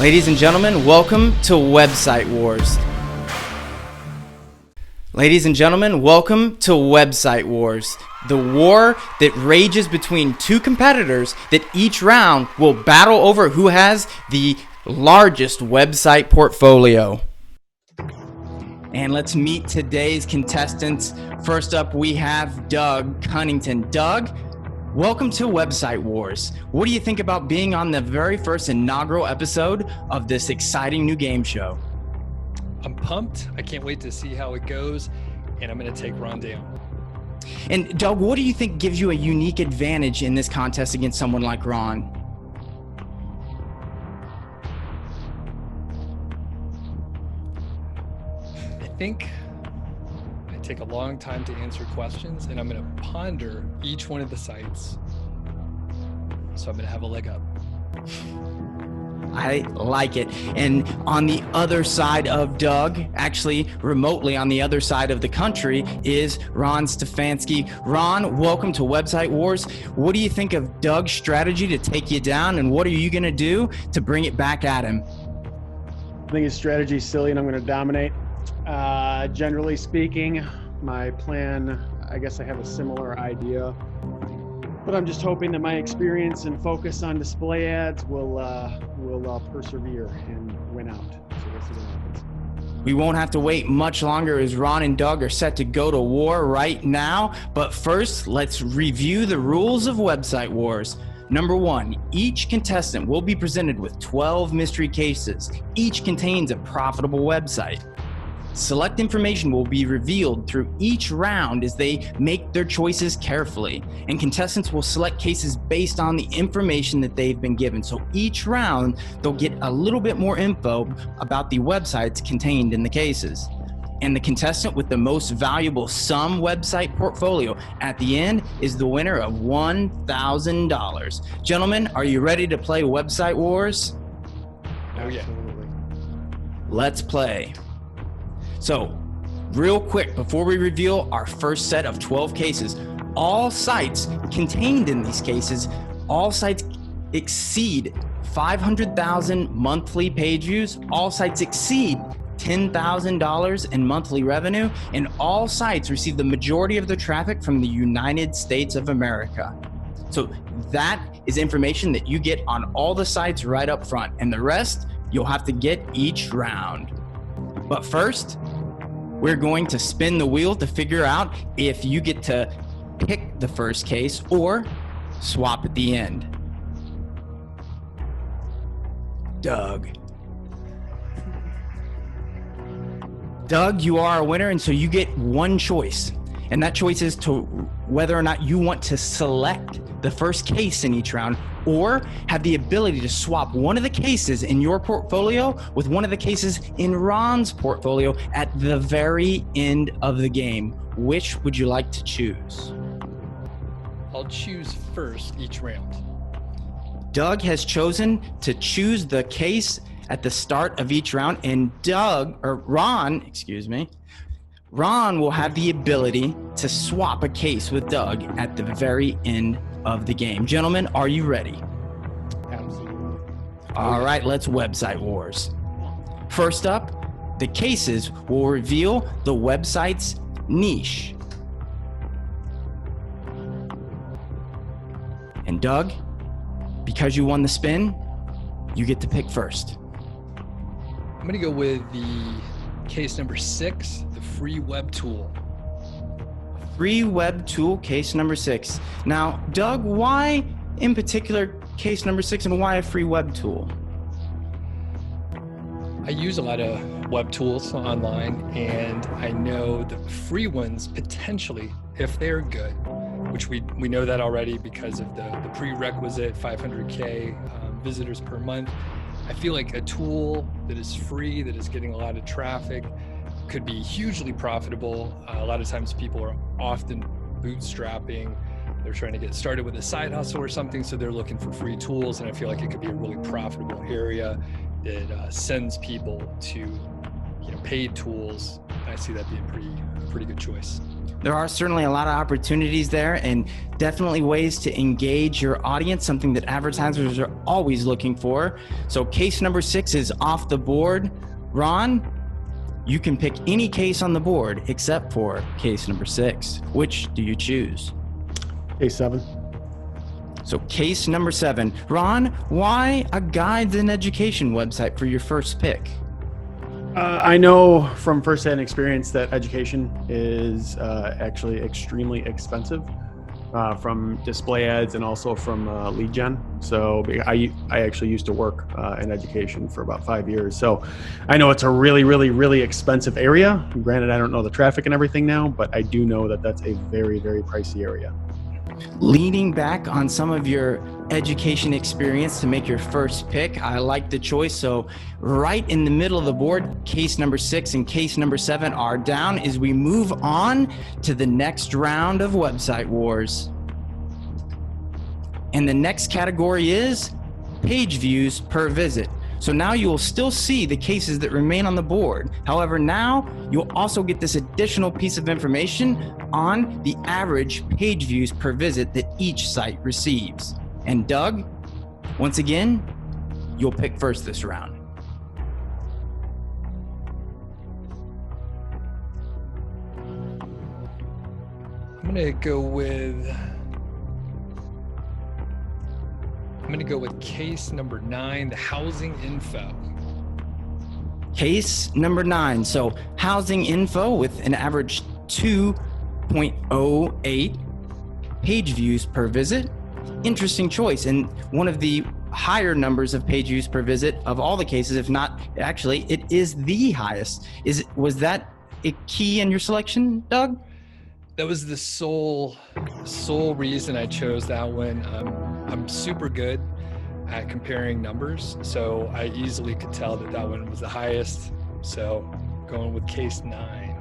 Ladies and gentlemen, welcome to Website Wars. Ladies and gentlemen, welcome to Website Wars, the war that rages between two competitors that each round will battle over who has the largest website portfolio. And let's meet today's contestants. First up, we have Doug Cunnington. Doug, welcome to Website Wars. What do you think about being on the very first inaugural episode of this exciting new game show? I'm pumped. I can't wait to see how it goes, and I'm going to take Ron down. And Doug, what do you think gives you a unique advantage in this contest against someone like Ron? I think I take a long time to answer questions, and I'm going to ponder each one of the sites. So I'm going to have a leg up. I like it. And on the other side of Doug, actually remotely on the other side of the country, is Ron Stefanski. Ron, welcome to Website Wars. What do you think of Doug's strategy to take you down, and what are you going to do to bring it back at him? I think his strategy is silly and I'm going to dominate. Generally speaking, my plan, I guess I have a similar idea, but I'm just hoping that my experience and focus on display ads will persevere and win out. So we'll see what happens. We won't have to wait much longer as Ron and Doug are set to go to war right now. But first, let's review the rules of Website Wars. Number one, each contestant will be presented with 12 mystery cases. Each contains a profitable website. Select information will be revealed through each round as they make their choices carefully, and contestants will select cases based on the information that they've been given. So each round, they'll get a little bit more info about the websites contained in the cases. And the contestant with the most valuable sum website portfolio at the end is the winner of $1,000. Gentlemen, are you ready to play Website Wars? Oh yeah. Absolutely. Let's play. So, real quick, before we reveal our first set of 12 cases, all sites contained in these cases, all sites exceed 500,000 monthly page views, all sites exceed $10,000 in monthly revenue, and all sites receive the majority of their traffic from the United States of America. So that is information that you get on all the sites right up front, and the rest you'll have to get each round. But first, we're going to spin the wheel to figure out if you get to pick the first case or swap at the end. Doug. Doug, you are a winner, and so you get one choice. And that choice is to whether or not you want to select the first case in each round or have the ability to swap one of the cases in your portfolio with one of the cases in Ron's portfolio at the very end of the game. Which would you like to choose? I'll choose first each round. Doug has chosen to choose the case at the start of each round, and Ron will have the ability to swap a case with Doug at the very end of the game. Gentlemen, are you ready? Absolutely. All right, let's Website Wars. First up, the cases will reveal the website's niche. And Doug, because you won the spin, you get to pick first. I'm going to go with the case number 6, the free web tool. Free web tool, case number 6. Now, Doug, why in particular case number 6 and why a free web tool? I use a lot of web tools online, and I know the free ones potentially, if they're good, which we know that already because of the prerequisite 500K visitors per month. I feel like a tool that is free, that is getting a lot of traffic, could be hugely profitable. A lot of times people are often bootstrapping. They're trying to get started with a side hustle or something, so they're looking for free tools, and I feel like it could be a really profitable area that sends people to paid tools. I see that being a pretty good choice. There are certainly a lot of opportunities there and definitely ways to engage your audience, something that advertisers are always looking for. So case number 6 is off the board. Ron, you can pick any case on the board except for case number 6. Which do you choose? Case 7. So case number 7. Ron, why a guides and education website for your first pick? I know from firsthand experience that education is actually extremely expensive from display ads and also from lead gen. So I actually used to work in education for about 5 years. So I know it's a really, really, really expensive area. Granted, I don't know the traffic and everything now, but I do know that that's a very, very pricey area. Leaning back on some of your education experience to make your first pick, I like the choice. So right in the middle of the board, case number 6 and case number 7 are down as we move on to the next round of website wars. And the next category is page views per visit. So now you will still see the cases that remain on the board. However, now you'll also get this additional piece of information on the average page views per visit that each site receives. And Doug, once again, you'll pick first this round. I'm gonna go with case number 9, the housing info. Case number 9. So housing info with an average 2.08 page views per visit. Interesting choice, and one of the higher numbers of page views per visit of all the cases, if not actually, it is the highest. Was that a key in your selection, Doug? That was the sole reason I chose that one. I'm super good at comparing numbers, so I easily could tell that one was the highest. So going with case 9.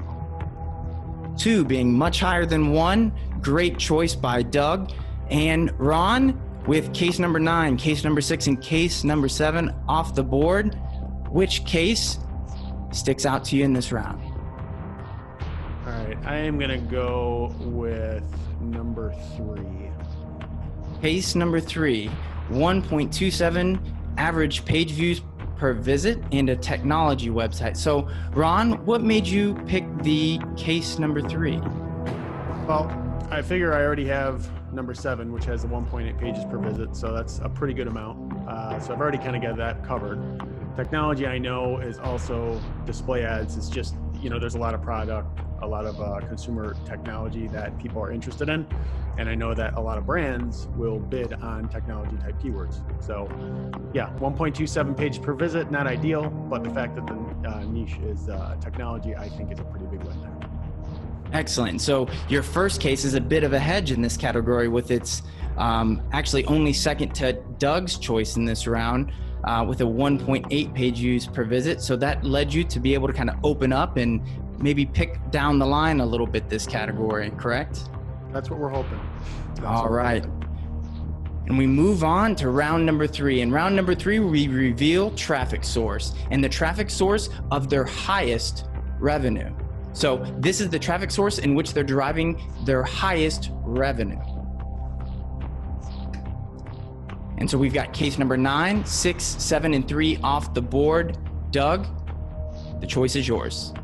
2 being much higher than 1. Great choice by Doug. And Ron, with case number 9, case number 6, and case number 7 off the board, which case sticks out to you in this round? All right, I am going to go with number 3. Case number 3, 1.27 average page views per visit and a technology website. So Ron, what made you pick the case number 3? Well, I figure I already have number 7, which has the 1.8 pages per visit. So that's a pretty good amount. So I've already kind of got that covered. Technology, I know, is also display ads. It's just, there's a lot of product, a lot of consumer technology that people are interested in. And I know that a lot of brands will bid on technology type keywords. So yeah, 1.27 pages per visit, not ideal, but the fact that the niche is technology, I think is a pretty big win there. Excellent. So your first case is a bit of a hedge in this category with its actually only second to Doug's choice in this round with a 1.8 page views per visit. So that led you to be able to kind of open up and maybe pick down the line a little bit this category, correct? That's what we're hoping. All right. And we move on to round number 3. In round number 3, we reveal traffic source and the traffic source of their highest revenue. So this is the traffic source in which they're deriving their highest revenue. And so we've got case number 9, 6, 7, and 3 off the board. Doug, the choice is yours.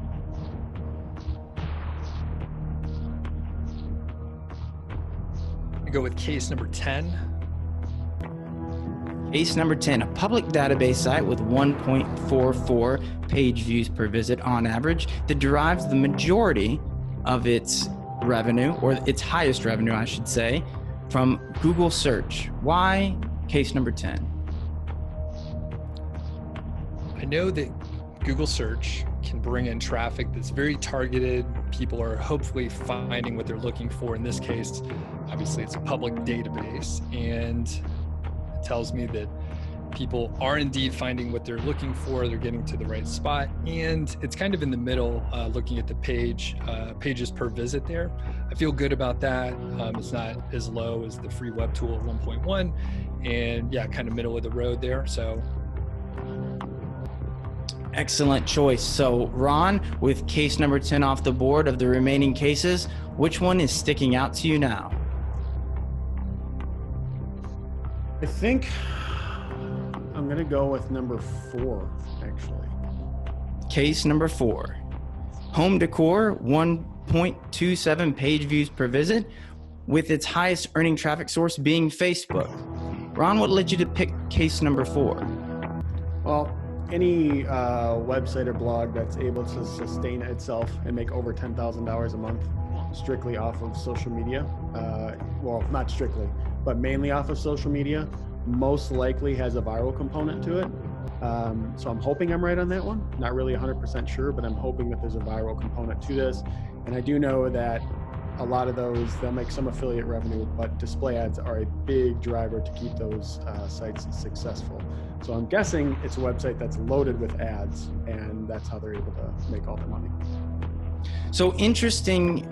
I go with case number 10. Case number 10, a public database site with 1.44 page views per visit on average that derives the majority of its revenue, or its highest revenue, I should say, from Google search. Why case number 10? I know that Google search can bring in traffic that's very targeted. People are hopefully finding what they're looking for. In this case, obviously it's a public database, and it tells me that people are indeed finding what they're looking for. They're getting to the right spot, and it's kind of in the middle, looking at the pages per visit there. I feel good about that. It's not as low as the free web tool at 1.1, and yeah, kind of middle of the road there. So Excellent choice. So, Ron, with case number 10 off the board of the remaining cases, which one is sticking out to you now? I think I'm going to go with number 4, actually. Case number 4. Home decor, 1.27 page views per visit, with its highest earning traffic source being Facebook. Ron, what led you to pick case number 4? Well, any website or blog that's able to sustain itself and make over $10,000 a month strictly off of social media, well, not strictly, but mainly off of social media, most likely has a viral component to it. So I'm hoping I'm right on that one. Not really 100% sure, but I'm hoping that there's a viral component to this. And I do know that a lot of those, they'll make some affiliate revenue, but display ads are a big driver to keep those sites successful. So I'm guessing it's a website that's loaded with ads, and that's how they're able to make all their money. So interesting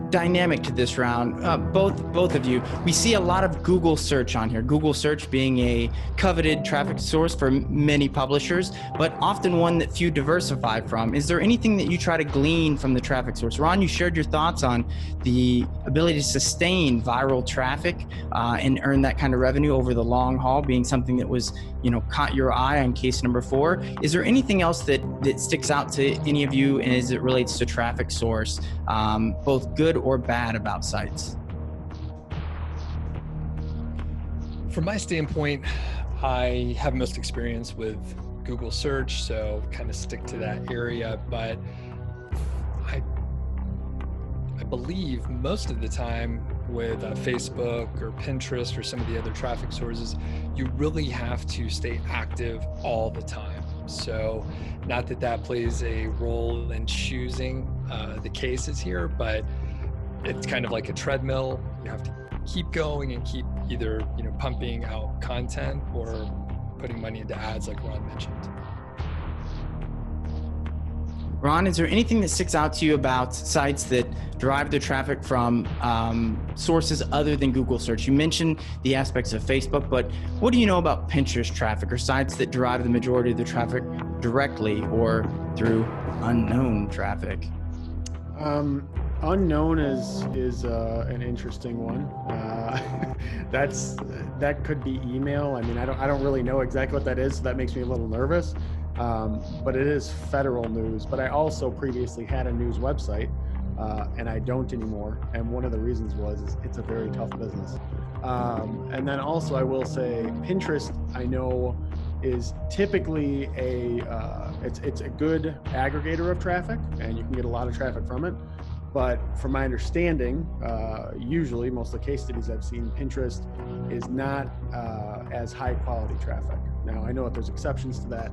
dynamic to this round. Both of you, we see a lot of Google search on here. Google search being a coveted traffic source for many publishers, but often one that few diversify from. Is there anything that you try to glean from the traffic source? Ron, you shared your thoughts on the ability to sustain viral traffic and earn that kind of revenue over the long haul, being something that was, caught your eye on case number 4. Is there anything else that sticks out to any of you as it relates to traffic source, both good or bad about sites? From my standpoint, I have most experience with Google search, so kind of stick to that area. But I believe most of the time with Facebook or Pinterest or some of the other traffic sources, you really have to stay active all the time. So not that plays a role in choosing the cases here, but it's kind of like a treadmill. You have to keep going and keep either pumping out content or putting money into ads like Ron mentioned. Ron, is there anything that sticks out to you about sites that derive their traffic from sources other than Google search? You mentioned the aspects of Facebook, but what do you know about Pinterest traffic or sites that derive the majority of their traffic directly or through unknown traffic? Unknown is an interesting one. That could be email. I mean, I don't really know exactly what that is, so that makes me a little nervous. But it is federal news. But I also previously had a news website, and I don't anymore. And one of the reasons is it's a very tough business. And then also I will say Pinterest, I know, is typically it's a good aggregator of traffic, and you can get a lot of traffic from it. But from my understanding, usually most of the case studies I've seen, Pinterest is not as high quality traffic. Now, I know that there's exceptions to that,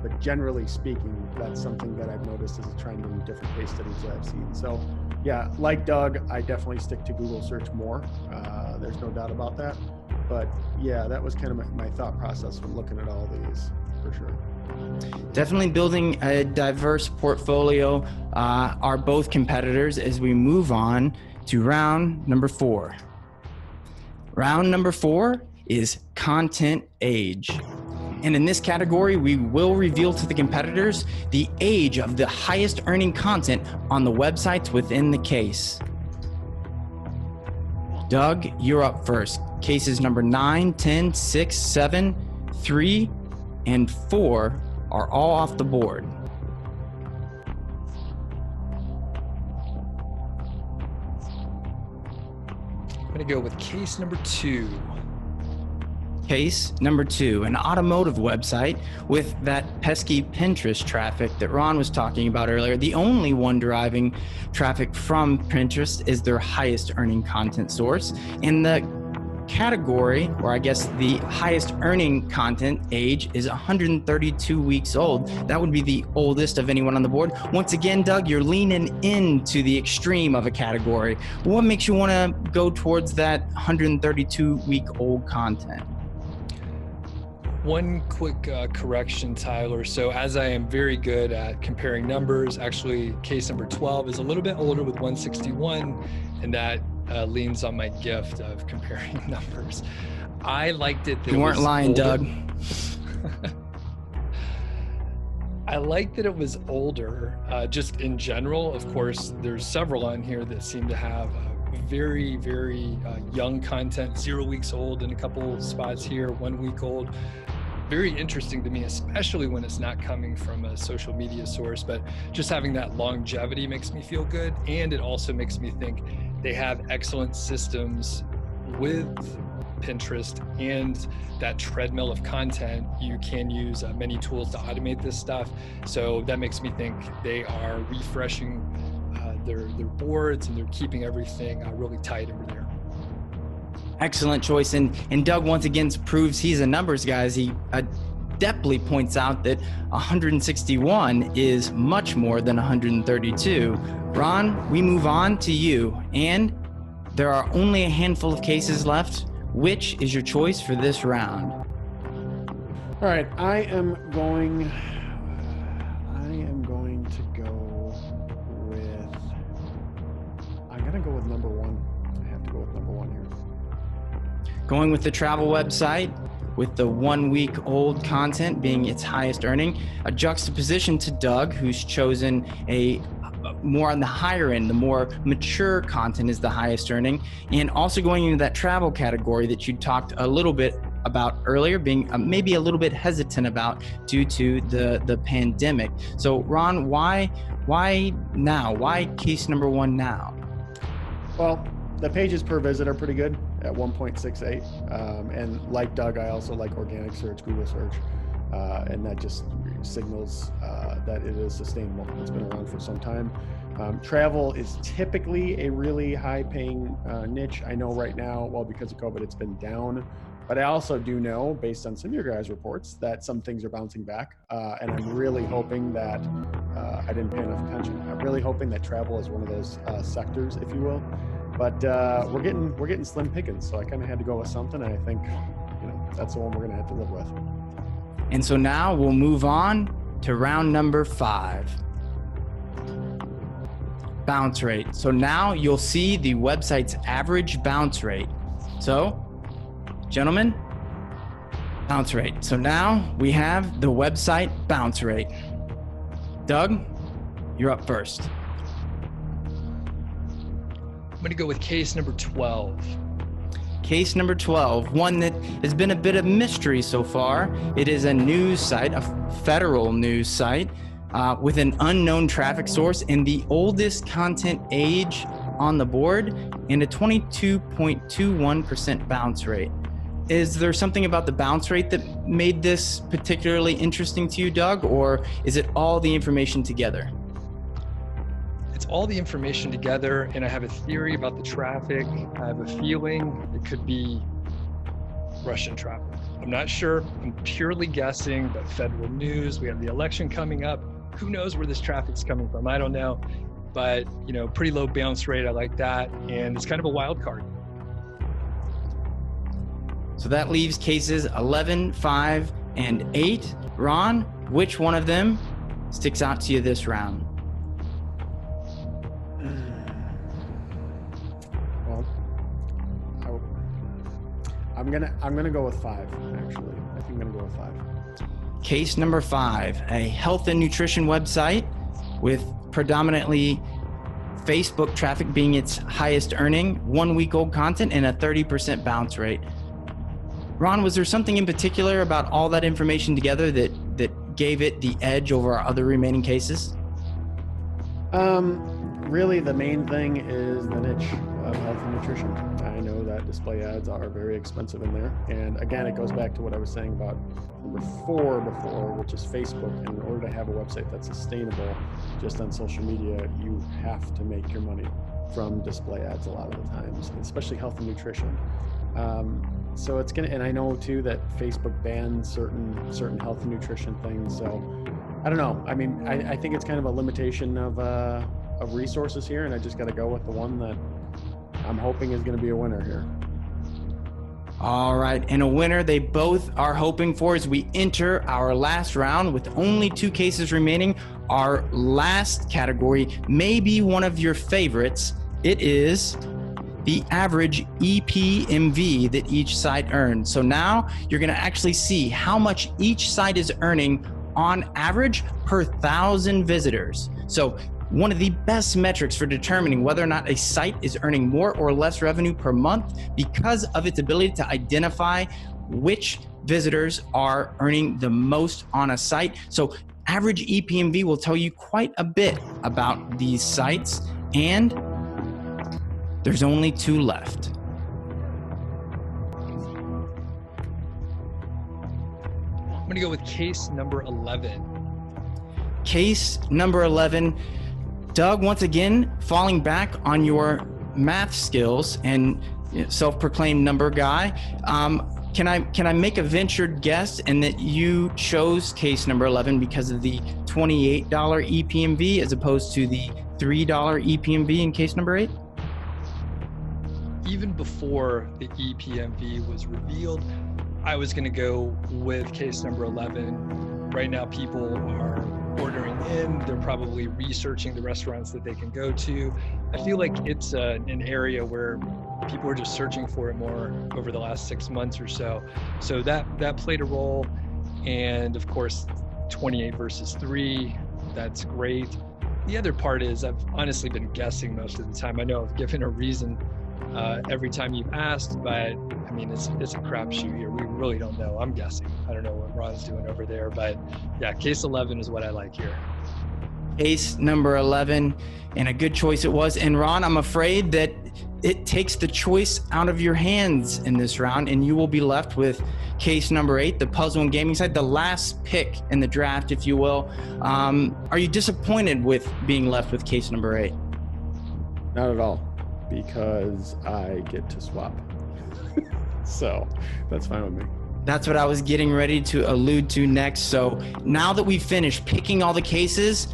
but generally speaking, that's something that I've noticed as a trend in different case studies that I've seen. So yeah, like Doug, I definitely stick to Google search more. There's no doubt about that. But yeah, that was kind of my thought process when looking at all these, for sure. Definitely building a diverse portfolio are both competitors as we move on to round number 4. Round number 4 is content age. And in this category, we will reveal to the competitors the age of the highest earning content on the websites within the case. Doug, you're up first. Cases number 9, 10, 6, 7, 3, and 4 are all off the board. I'm going to go with case number 2. Case number 2, an automotive website with that pesky Pinterest traffic that Ron was talking about earlier. The only one deriving traffic from Pinterest is their highest earning content source. And the category, or I guess the highest earning content age, is 132 weeks old. That would be the oldest of anyone on the board. Once again, Doug, you're leaning into the extreme of a category. What makes you want to go towards that 132 week old content? One quick correction, Tyler. So as I am very good at comparing numbers, actually case number 12 is a little bit older with 161, and that leans on my gift of comparing numbers. I liked it. You weren't lying, older. Doug. I like that it was older, just in general. Of course, there's several on here that seem to have very, very young content, 0 weeks old in a couple spots here, 1 week old. Very interesting to me, especially when it's not coming from a social media source, but just having that longevity makes me feel good. And it also makes me think they have excellent systems with Pinterest and that treadmill of content. You can use many tools to automate this stuff. So that makes me think they are refreshing their boards, and they're keeping everything really tight over there. Excellent choice. And Doug once again proves he's a numbers guy. He adeptly points out that 161 is much more than 132. Ron, we move on to you. And there are only a handful of cases left. Which is your choice for this round? All right, I am going to go with, I'm going to go with number one. I have to go with number one here. Going with the travel website, with the 1 week old content being its highest earning, a juxtaposition to Doug, who's chosen a more on the higher end, the more mature content is the highest earning, and also going into that travel category that you talked a little bit about earlier, being maybe a little bit hesitant about due to the pandemic. So Ron, why now? Why case number one now? Well, the pages per visit are pretty good at 1.68. And like Doug, I also like organic search, Google search. And that just signals that it is sustainable. It's been around for some time. Travel is typically a really high-paying niche. I know right now, well, because of COVID, it's been down. But I also do know, based on some of your guys' reports, that some things are bouncing back. And I'm really hoping that, I didn't pay enough attention. I'm really hoping that travel is one of those sectors, if you will. But we're getting slim pickings, so I kind of had to go with something. And I think, that's the one we're going to have to live with. And so now we'll move on to round number 5. Bounce rate. So now you'll see the website's average bounce rate. So, gentlemen, bounce rate. So now we have the website bounce rate. Doug, you're up first. I'm going to go with case number 12. Case number 12, one that has been a bit of mystery so far. It is a news site, a federal news site, with an unknown traffic source and the oldest content age on the board, and a 22.21% bounce rate. Is there something about the bounce rate that made this particularly interesting to you, Doug, or is it all the information together? It's all the information together, and I have a theory about the traffic. I have a feeling it could be Russian traffic. I'm not sure. I'm purely guessing, but federal news, we have the election coming up. Who knows where this traffic's coming from? I don't know. But, pretty low bounce rate. I like that. And it's kind of a wild card. So that leaves cases 11, 5, and 8. Ron, which one of them sticks out to you this round? I'm gonna go with 5, actually. I think I'm gonna go with 5. Case number 5, a health and nutrition website with predominantly Facebook traffic being its highest earning, 1 week old content, and a 30% bounce rate. Ron, was there something in particular about all that information together that gave it the edge over our other remaining cases? Really, the main thing is the niche of health and nutrition. I know that display ads are very expensive in there. And again, it goes back to what I was saying about number 4 before, which is Facebook. And in order to have a website that's sustainable just on social media, you have to make your money from display ads a lot of the times, especially health and nutrition. So it's and I know too that Facebook bans certain health and nutrition things. So I don't know. I mean, I think it's kind of a limitation of resources here, and I just got to go with the one that I'm hoping is going to be a winner here. All right, and a winner they both are hoping for as we enter our last round with only 2 cases remaining. Our last category may be one of your favorites. It is the average EPMV that each site earns. So now you're going to actually see how much each site is earning on average per 1,000 visitors. So one of the best metrics for determining whether or not a site is earning more or less revenue per month because of its ability to identify which visitors are earning the most on a site. So average EPMV will tell you quite a bit about these sites, and there's only 2 left. I'm gonna go with case number 11. Case number 11. Doug, once again, falling back on your math skills and self-proclaimed number guy. Can I make a ventured guess and that you chose case number 11 because of the $28 EPMV as opposed to the $3 EPMV in case number 8? Even before the EPMV was revealed, I was going to go with case number 11. Right now, people are ordering in. They're probably researching the restaurants that they can go to. I feel like it's an area where people are just searching for it more over the last 6 months or so. So that played a role. And of course, 28 versus 3, that's great. The other part is I've honestly been guessing most of the time. I know I've given a reason every time you've asked, but I mean, it's a crapshoot here. We really don't know. I'm guessing. I don't know what Ron's doing over there, but yeah, case 11 is what I like here. Case number 11, and a good choice it was. And Ron, I'm afraid that it takes the choice out of your hands in this round, and you will be left with case number 8, the puzzle and gaming side, the last pick in the draft, if you will. Are you disappointed with being left with case number 8? Not at all, because I get to swap. So that's fine with me. That's what I was getting ready to allude to next. So now that we've finished picking all the cases,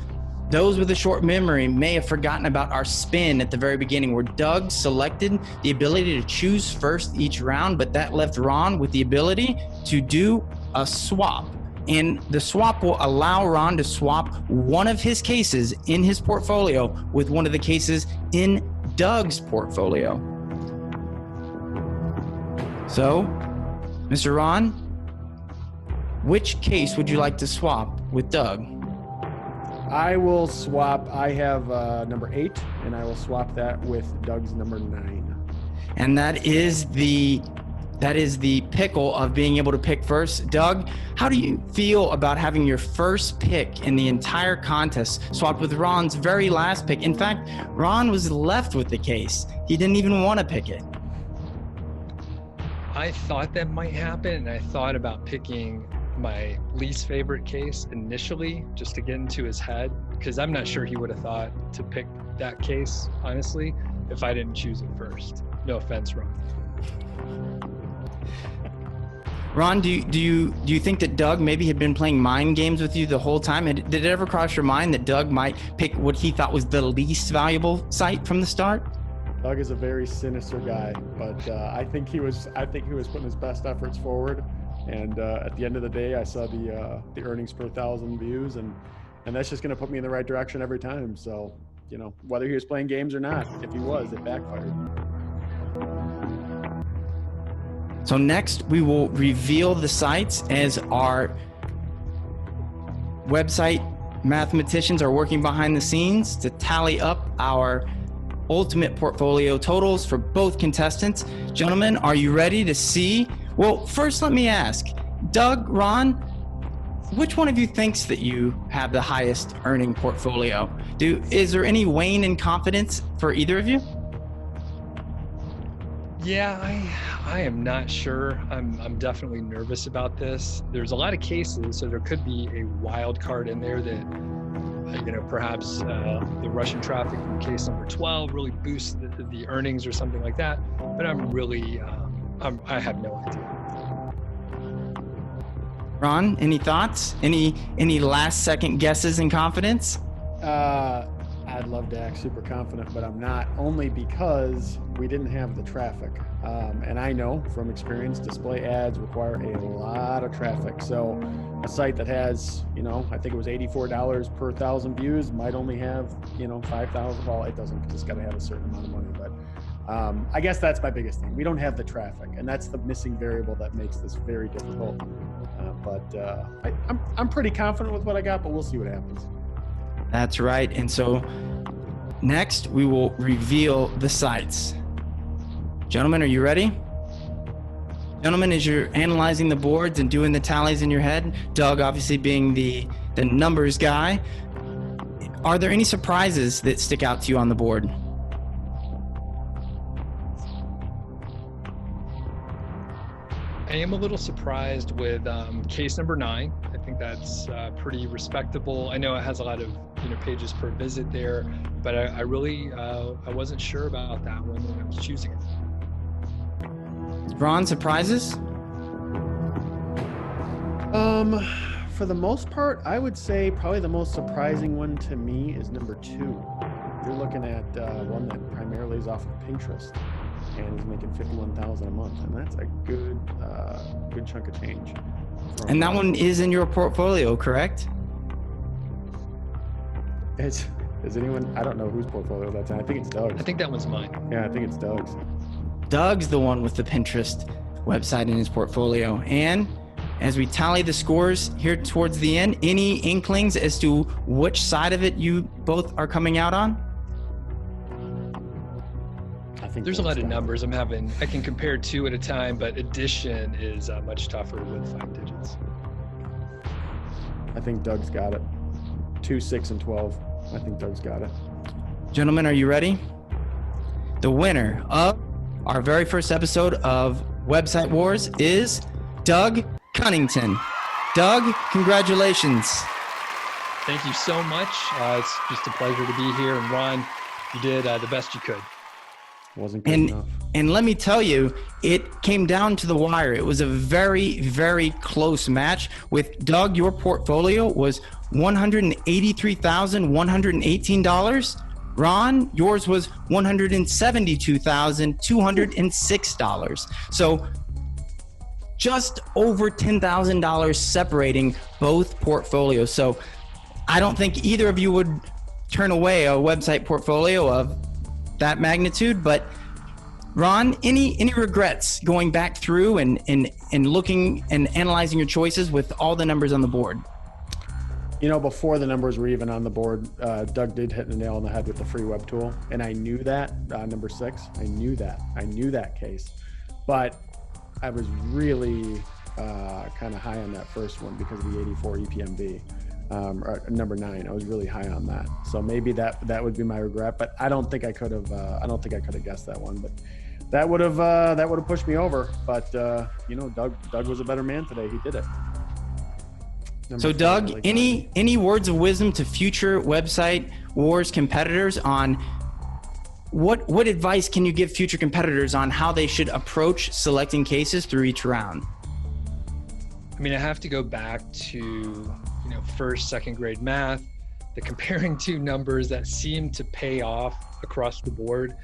those with a short memory may have forgotten about our spin at the very beginning where Doug selected the ability to choose first each round, but that left Ron with the ability to do a swap. And the swap will allow Ron to swap one of his cases in his portfolio with one of the cases in Doug's portfolio. So, Mr. Ron, which case would you like to swap with Doug? I will swap. I have number 8, and I will swap that with Doug's number 9. And that is the pickle of being able to pick first. Doug, how do you feel about having your first pick in the entire contest swapped with Ron's very last pick? In fact, Ron was left with the case. He didn't even want to pick it. I thought that might happen, and I thought about picking my least favorite case initially just to get into his head, because I'm not sure he would have thought to pick that case, honestly, if I didn't choose it first. No offense, Ron. Ron, do you think that Doug maybe had been playing mind games with you the whole time? Did it ever cross your mind that Doug might pick what he thought was the least valuable site from the start? Doug is a very sinister guy, but I think he was putting his best efforts forward. And at the end of the day, I saw the earnings per 1,000 views, and that's just going to put me in the right direction every time. So, whether he was playing games or not, if he was, it backfired. So next, we will reveal the sites as our website mathematicians are working behind the scenes to tally up our ultimate portfolio totals for both contestants. Gentlemen, are you ready to see? Well, first let me ask, Doug, Ron, which one of you thinks that you have the highest earning portfolio? Is there any wane in confidence for either of you? Yeah, I am not sure. I'm definitely nervous about this. There's a lot of cases, so there could be a wild card in there that perhaps the Russian traffic from case number 12 really boosts the earnings or something like that. But I'm really, I have no idea. Ron, any thoughts? Any last second guesses and confidence? I'd love to act super confident, but I'm not, only because we didn't have the traffic. And I know from experience, display ads require a lot of traffic. So a site that has, I think it was $84 per 1,000 views might only have, 5,000. Well, it doesn't, because it's got to have a certain amount of money. But I guess that's my biggest thing. We don't have the traffic, and that's the missing variable that makes this very difficult. But I'm pretty confident with what I got, but we'll see what happens. That's right. And so next we will reveal the sites. Gentlemen, are you ready? Gentlemen, as you're analyzing the boards and doing the tallies in your head, Doug obviously being the numbers guy, are there any surprises that stick out to you on the board? I am a little surprised with case number 9. I think that's pretty respectable. I know it has a lot of pages per visit there, but I really I wasn't sure about that one when I was choosing it. Ron, surprises? For the most part, I would say probably the most surprising one to me is number 2. You're looking at one that primarily is off of Pinterest and is making $51,000 a month, and that's a good chunk of change. And that one is in your portfolio, correct? Is anyone? I don't know whose portfolio that's in. I think it's Doug's. I think that one's mine. Yeah, I think it's Doug's. Doug's the one with the Pinterest website in his portfolio. And as we tally the scores here towards the end, any inklings as to which side of it you both are coming out on? I think there's a lot of numbers. I can compare 2 at a time, but addition is much tougher with 5 digits. I think Doug's got it. 2, 6, and 12. I think Doug's got it. Gentlemen, are you ready? The winner of our very first episode of Website Wars is Doug Cunnington. Doug, congratulations. Thank you so much. It's just a pleasure to be here. And Ron, you did the best you could. Wasn't good enough. And let me tell you, it came down to the wire. It was a very, very close match. With Doug, your portfolio was $183,118. Ron, yours was $172,206. So just over $10,000 separating both portfolios. So I don't think either of you would turn away a website portfolio of that magnitude. But Ron, any regrets going back through and looking and analyzing your choices with all the numbers on the board? Before the numbers were even on the board, Doug did hit the nail on the head with the free web tool. And I knew that, number 6, I knew that case. But I was really kind of high on that first one because of the 84 EPMB. Number 9, I was really high on that. So maybe that would be my regret, but I don't think I could have guessed that one, but that would have pushed me over. But Doug was a better man today. He did it. So Doug, any words of wisdom to future Website Wars competitors on what advice can you give future competitors on how they should approach selecting cases through each round? I have to go back to first, second grade math, the comparing 2 numbers that seemed to pay off across the board.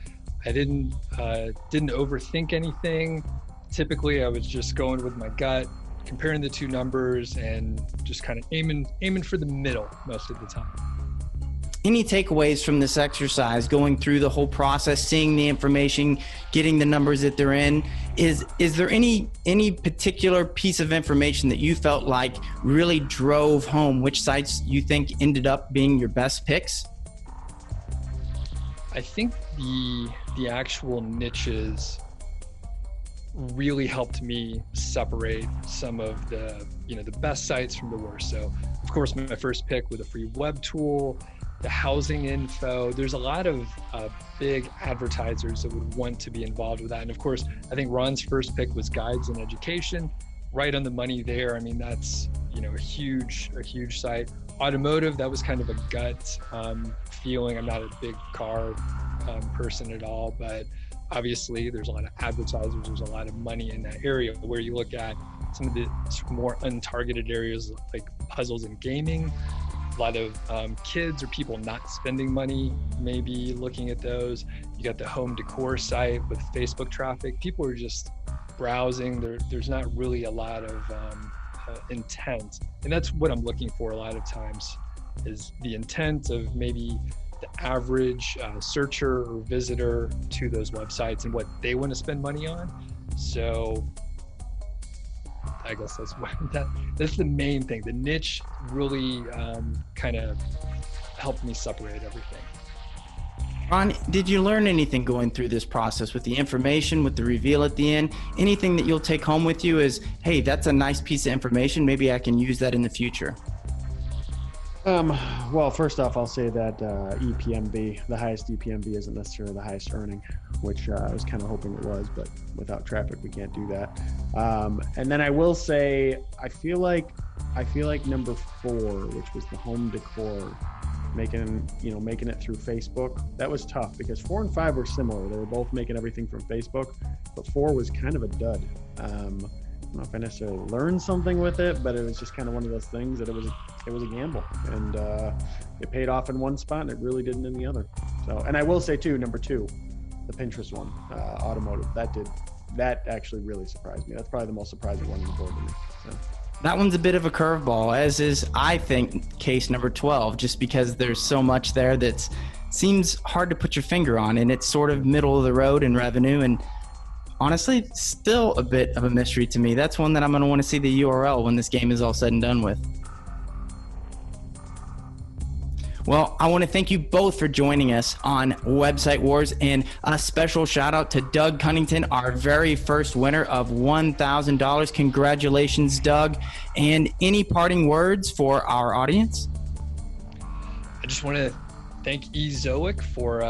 I didn't overthink anything. Typically, I was just going with my gut, comparing the 2 numbers and just kind of aiming for the middle most of the time. Any takeaways from this exercise, going through the whole process, seeing the information, getting the numbers that they're in? Is there any particular piece of information that you felt like really drove home which sites you think ended up being your best picks? I think the actual niches really helped me separate some of the best sites from the worst. So of course my first pick with a free web tool, the housing info, there's a lot of big advertisers that would want to be involved with that. And of course, I think Ron's first pick was guides and education, right on the money there. That's a huge site. Automotive, that was kind of a gut feeling. I'm not a big car person at all, but obviously there's a lot of advertisers, there's a lot of money in that area. Where you look at some of the more untargeted areas like puzzles and gaming, a lot of kids or people not spending money maybe looking at those. You got the home decor site with Facebook traffic. People are just browsing. There's not really a lot of intent. And that's what I'm looking for a lot of times, is the intent of maybe the average searcher or visitor to those websites and what they want to spend money on. So I guess that's the main thing. The niche really kind of helped me separate everything. Ron, did you learn anything going through this process with the information, with the reveal at the end? Anything that you'll take home with you is, hey, that's a nice piece of information. Maybe I can use that in the future. Well, first off, I'll say that EPMB, the highest EPMB, isn't necessarily the highest earning, which I was kind of hoping it was, but without traffic, we can't do that. And then I will say, I feel like number 4, which was the home decor, making it through Facebook, that was tough because 4 and 5 were similar. They were both making everything from Facebook, but 4 was kind of a dud. I don't know if I necessarily learned something with it, but it was just kind of one of those things that it was a gamble, and it paid off in one spot and it really didn't in the other. So, and I will say too, number 2, the Pinterest one, automotive, that actually really surprised me. That's probably the most surprising one on the board to me. So. That one's a bit of a curveball, as is, I think, case number 12, just because there's so much there that seems hard to put your finger on, and it's sort of middle of the road in revenue, and honestly, still a bit of a mystery to me. That's one that I'm going to want to see the URL when this game is all said and done with. Well, I want to thank you both for joining us on Website Wars, and a special shout out to Doug Cunnington, our very first winner of $1,000. Congratulations, Doug. And any parting words for our audience? I just want to thank Ezoic for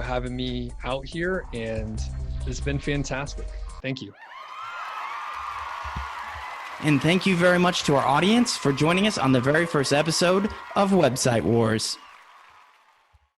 having me out here, and it's been fantastic. Thank you. And thank you very much to our audience for joining us on the very first episode of Website Wars.